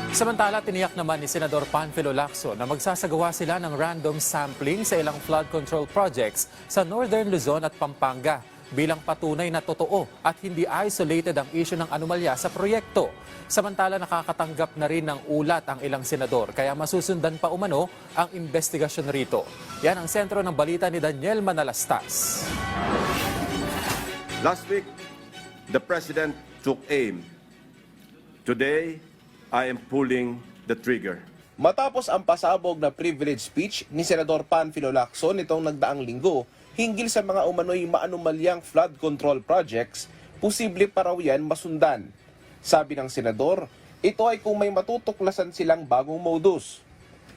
Samantala, tiniyak naman ni Senador Panfilo Lacson na magsasagawa sila ng random sampling sa ilang flood control projects sa Northern Luzon at Pampanga bilang patunay na totoo at hindi isolated ang issue ng anomalya sa proyekto. Samantala, nakakatanggap na rin ng ulat ang ilang senador kaya masusundan pa umano ang investigasyon rito. Yan ang sentro ng balita ni Daniel Manalastas. Last week, the President took aim. Today, I am pulling the trigger. Matapos ang pasabog na privilege speech ni Senador Panfilo Lacson nitong nagdaang linggo hinggil sa mga umano'y maanumalyang flood control projects, posible pa raw yan masundan. Sabi ng senador, ito ay kung may matutuklasan silang bagong modus.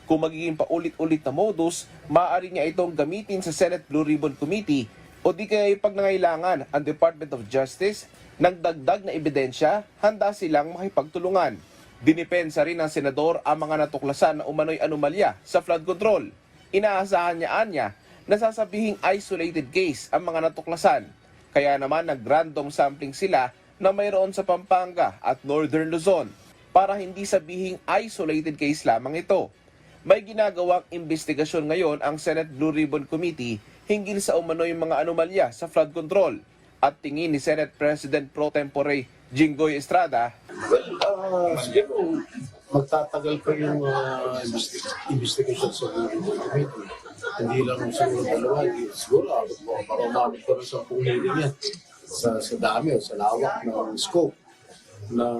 Kung magiging paulit-ulit na modus, maaari niya itong gamitin sa Senate Blue Ribbon Committee o di kaya pag nangailangan ang Department of Justice ng dagdag na ebidensya, handa silang makipagtulungan. Dinipensa rin ng senador ang mga natuklasan na umano'y anomalya sa flood control. Inaasahan niya na sasabihing isolated case ang mga natuklasan. Kaya naman nag-random sampling sila na mayroon sa Pampanga at Northern Luzon para hindi sabihing isolated case lamang ito. May ginagawang investigasyon ngayon ang Senate Blue Ribbon Committee hinggil sa umano'y mga anomalya sa flood control. At tingin ni Senate President Pro Tempore Jinggoy Estrada, siguro magtatagal pa yung investigation sa committee. Hindi lang siguro dalawa, siguro baka umabot pa rin sa hearing yan sa dami o sa lawak ng scope ng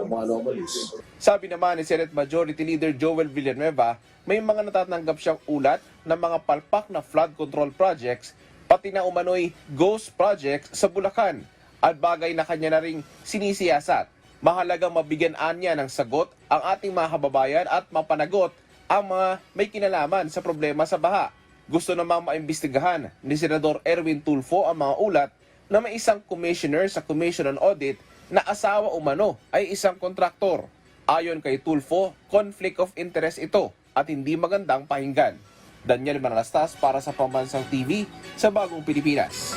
mga anomalies. Sabi naman ni Senate Majority Leader Joel Villanueva, may mga natatanggap siyang ulat ng mga palpak na flood control projects pati na umano'y ghost projects sa Bulacan at bagay na kanya na ring sinisiyasat. Mahalagang mabigyan niya ng sagot ang ating mga kababayan at mapanagot ang mga may kinalaman sa problema sa baha. Gusto namang maimbestigahan ni Senador Erwin Tulfo ang mga ulat na may isang commissioner sa Commission on Audit na asawa umano ay isang kontraktor. Ayon kay Tulfo, conflict of interest ito at hindi magandang pakinggan. Daniel Manalastas para sa Pambansang TV sa Bagong Pilipinas.